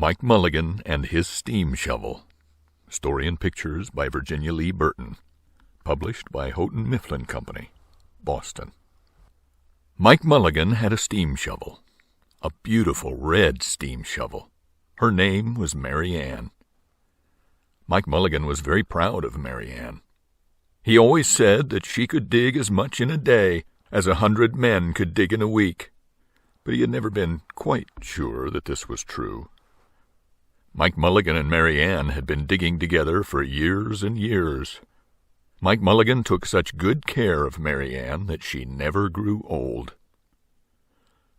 Mike Mulligan and His Steam Shovel. Story and pictures by Virginia Lee Burton. Published by Houghton Mifflin Company, Boston. Mike Mulligan had a steam shovel. A beautiful red steam shovel. Her name was Mary Ann. Mike Mulligan was very proud of Mary Ann. He always said that she could dig as much in a day as 100 men could dig in a week, but he had never been quite sure that this was true. Mike Mulligan and Mary Ann had been digging together for years and years. Mike Mulligan took such good care of Mary Ann that she never grew old.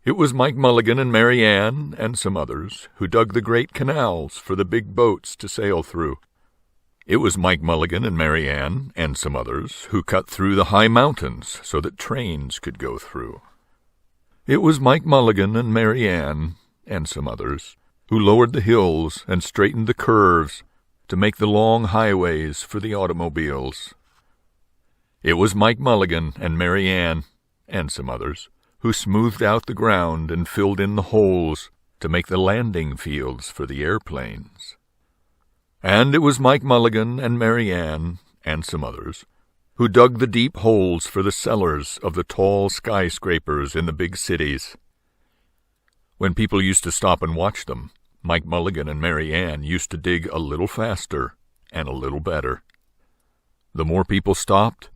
It was Mike Mulligan and Mary Ann and some others who dug the great canals for the big boats to sail through. It was Mike Mulligan and Mary Ann and some others who cut through the high mountains so that trains could go through. It was Mike Mulligan and Mary Ann and some others who lowered the hills and straightened the curves to make the long highways for the automobiles. It was Mike Mulligan and Mary Ann and some others who smoothed out the ground and filled in the holes to make the landing fields for the airplanes. And it was Mike Mulligan and Mary Ann and some others who dug the deep holes for the cellars of the tall skyscrapers in the big cities. When people used to stop and watch them, Mike Mulligan and Mary Ann used to dig a little faster and a little better. The more people stopped,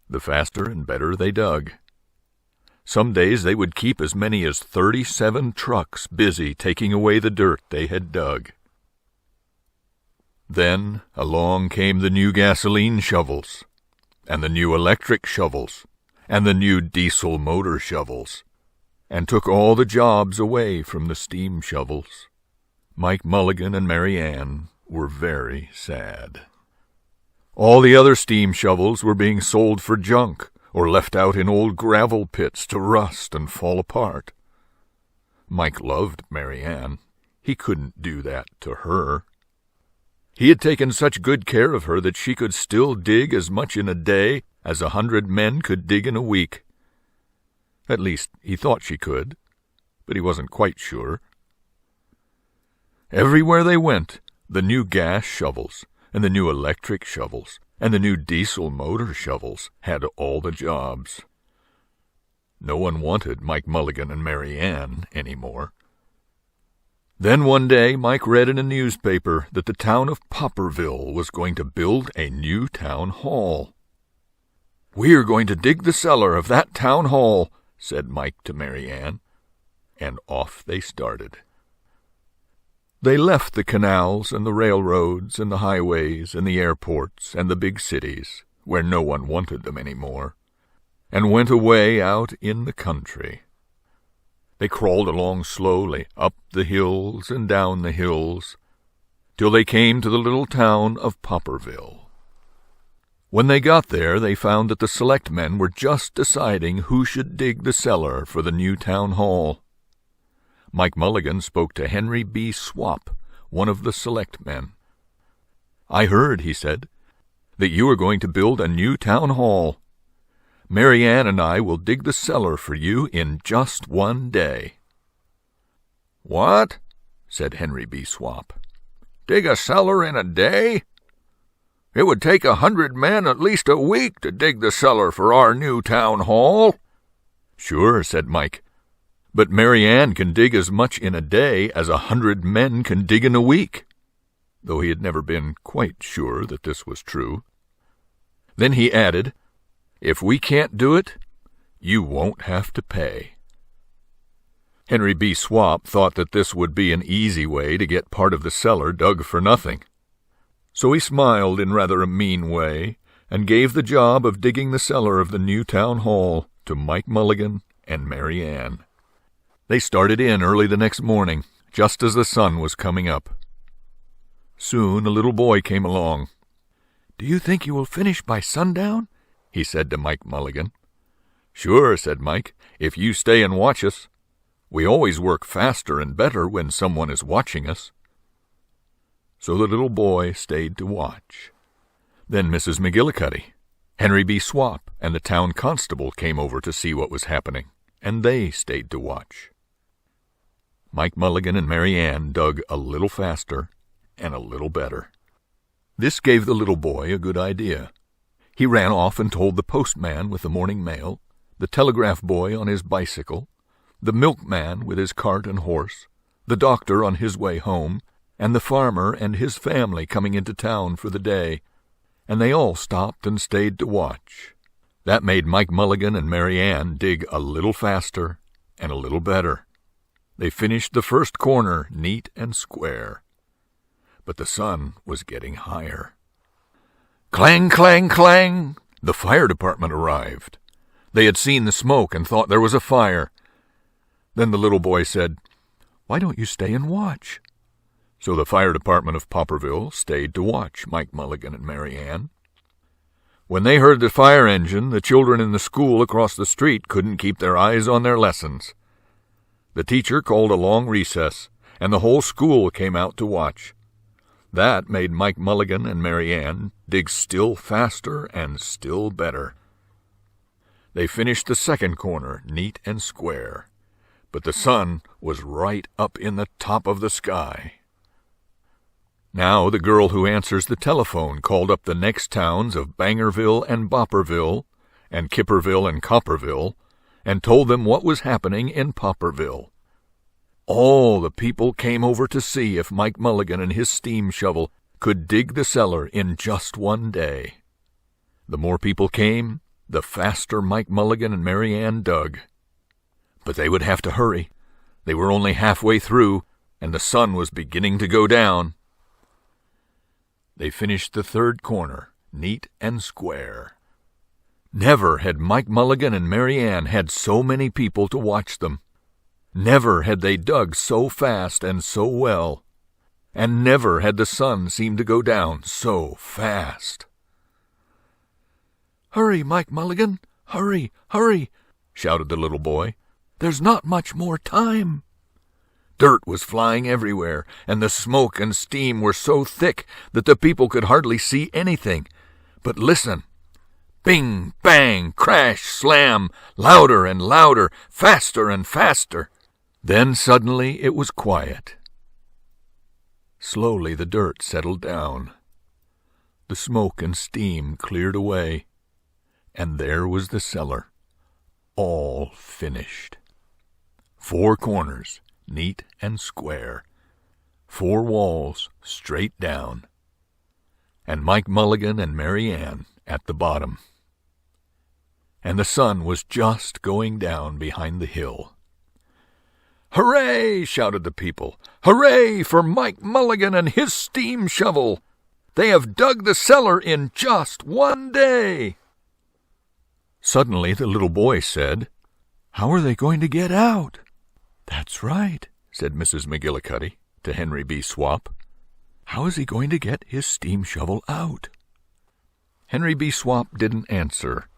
the faster and better they dug. Some days they would keep as many as 37 trucks busy taking away the dirt they had dug. Then along came the new gasoline shovels, and the new electric shovels, and the new diesel motor shovels, and took all the jobs away from the steam shovels. Mike Mulligan and Mary Ann were very sad. All the other steam shovels were being sold for junk or left out in old gravel pits to rust and fall apart. Mike loved Mary Ann. He couldn't do that to her. He had taken such good care of her that she could still dig as much in a day as 100 men could dig in a week. At least he thought she could, but he wasn't quite sure. Everywhere they went, the new gas shovels and the new electric shovels and the new diesel motor shovels had all the jobs. No one wanted Mike Mulligan and Mary Ann anymore. Then one day Mike read in a newspaper that the town of Popperville was going to build a new town hall. "We're going to dig the cellar of that town hall," said Mike to Mary Ann, and off they started. They left the canals and the railroads and the highways and the airports and the big cities, where no one wanted them any more, and went away out in the country. They crawled along slowly, up the hills and down the hills, till they came to the little town of Popperville. When they got there, they found that the selectmen were just deciding who should dig the cellar for the new town hall. Mike Mulligan spoke to Henry B. Swap, one of the selectmen. "I heard," he said, "that you are going to build a new town hall. Mary Ann and I will dig the cellar for you in just one day." "What?" said Henry B. Swap. "Dig a cellar in a day? It would take 100 men at least a week to dig the cellar for our new town hall." "Sure," said Mike, "but Mary Ann can dig as much in a day as 100 men can dig in a week," though he had never been quite sure that this was true. Then he added, "If we can't do it, you won't have to pay." Henry B. Swap thought that this would be an easy way to get part of the cellar dug for nothing. So he smiled in rather a mean way and gave the job of digging the cellar of the new town hall to Mike Mulligan and Mary Ann. They started in early the next morning, just as the sun was coming up. Soon a little boy came along. "Do you think you will finish by sundown?" he said to Mike Mulligan. "Sure," said Mike, "if you stay and watch us. We always work faster and better when someone is watching us." So the little boy stayed to watch. Then Mrs. McGillicuddy, Henry B. Swap, and the town constable came over to see what was happening, and they stayed to watch. Mike Mulligan and Mary Ann dug a little faster and a little better. This gave the little boy a good idea. He ran off and told the postman with the morning mail, the telegraph boy on his bicycle, the milkman with his cart and horse, the doctor on his way home, and the farmer and his family coming into town for the day, and they all stopped and stayed to watch. That made Mike Mulligan and Mary Ann dig a little faster and a little better. They finished the first corner neat and square. But the sun was getting higher. Clang, clang, clang! The fire department arrived. They had seen the smoke and thought there was a fire. Then the little boy said, "Why don't you stay and watch?" So the fire department of Popperville stayed to watch Mike Mulligan and Mary Ann. When they heard the fire engine, the children in the school across the street couldn't keep their eyes on their lessons. The teacher called a long recess, and the whole school came out to watch. That made Mike Mulligan and Mary Ann dig still faster and still better. They finished the second corner neat and square, but the sun was right up in the top of the sky. Now the girl who answers the telephone called up the next towns of Bangerville and Bopperville, and Kipperville and Copperville, and told them what was happening in Popperville. All the people came over to see if Mike Mulligan and his steam shovel could dig the cellar in just one day. The more people came, the faster Mike Mulligan and Mary Ann dug. But they would have to hurry. They were only halfway through, and the sun was beginning to go down. They finished the third corner, neat and square. Never had Mike Mulligan and Mary Ann had so many people to watch them. Never had they dug so fast and so well. And never had the sun seemed to go down so fast. "Hurry, Mike Mulligan! Hurry, hurry!" shouted the little boy. "There's not much more time." Dirt was flying everywhere, and the smoke and steam were so thick that the people could hardly see anything. But listen! Bing, bang, crash, slam, louder and louder, faster and faster. Then suddenly it was quiet. Slowly the dirt settled down. The smoke and steam cleared away, and there was the cellar, all finished. 4 corners, neat and square, 4 walls straight down, and Mike Mulligan and Mary Ann at the bottom. And the sun was just going down behind the hill. "Hooray!" shouted the people. "Hooray for Mike Mulligan and his steam shovel! They have dug the cellar in just one day!" Suddenly the little boy said, "How are they going to get out?" "That's right," said Mrs. McGillicuddy to Henry B. Swap. "How is he going to get his steam shovel out?" Henry B. Swap didn't answer,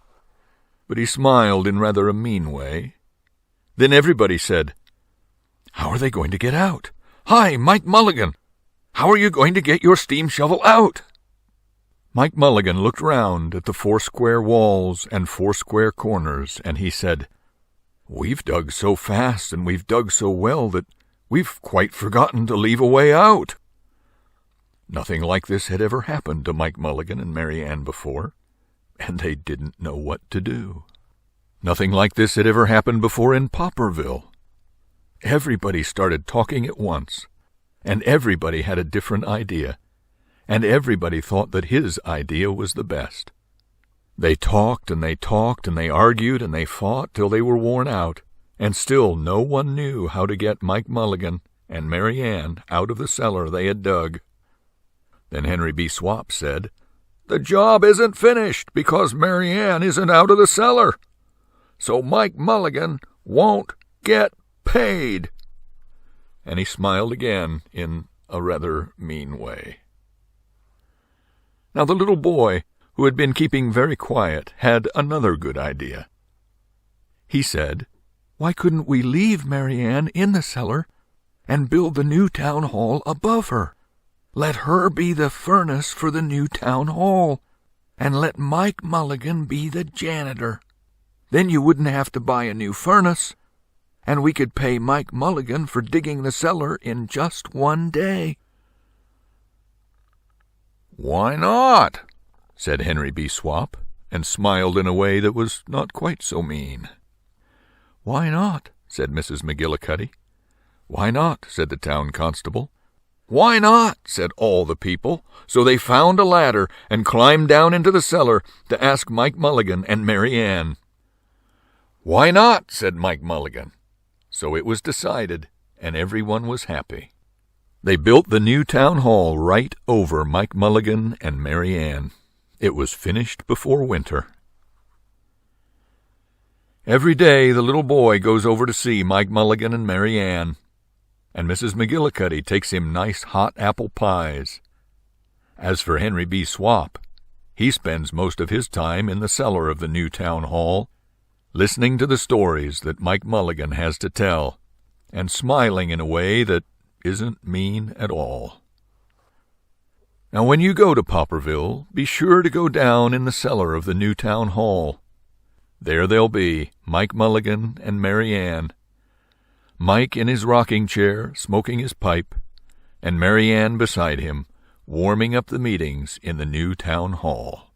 but he smiled in rather a mean way. Then everybody said, "How are they going to get out? Hi, Mike Mulligan! How are you going to get your steam shovel out?" Mike Mulligan looked round at the 4 square walls and 4 square corners, and he said, "We've dug so fast and we've dug so well that we've quite forgotten to leave a way out." Nothing like this had ever happened to Mike Mulligan and Mary Ann before, and they didn't know what to do. Nothing like this had ever happened before in Popperville. Everybody started talking at once, and everybody had a different idea, and everybody thought that his idea was the best. They talked and they talked and they argued and they fought till they were worn out, and still no one knew how to get Mike Mulligan and Mary Ann out of the cellar they had dug. Then Henry B. Swap said, "The job isn't finished because Mary Ann isn't out of the cellar, so Mike Mulligan won't get paid." And he smiled again in a rather mean way. Now the little boy, who had been keeping very quiet, had another good idea. He said, "Why couldn't we leave Mary Ann in the cellar and build the new town hall above her? Let her be the furnace for the new town hall, and let Mike Mulligan be the janitor. Then you wouldn't have to buy a new furnace, and we could pay Mike Mulligan for digging the cellar in just 1 day." "Why not?" said Henry B. Swap, and smiled in a way that was not quite so mean. "Why not?" said Mrs. McGillicuddy. "Why not?" said the town constable. "Why not?" said all the people. So they found a ladder and climbed down into the cellar to ask Mike Mulligan and Mary Ann. "Why not?" said Mike Mulligan. So it was decided, and everyone was happy. They built the new town hall right over Mike Mulligan and Mary Ann. It was finished before winter. Every day the little boy goes over to see Mike Mulligan and Mary Ann, and Mrs. McGillicuddy takes him nice hot apple pies. As for Henry B. Swap, he spends most of his time in the cellar of the new town hall, listening to the stories that Mike Mulligan has to tell, and smiling in a way that isn't mean at all. Now, when you go to Popperville, be sure to go down in the cellar of the new town hall. There they'll be, Mike Mulligan and Mary Ann. Mike in his rocking chair, smoking his pipe, and Mary Ann beside him, warming up the meetings in the new town hall.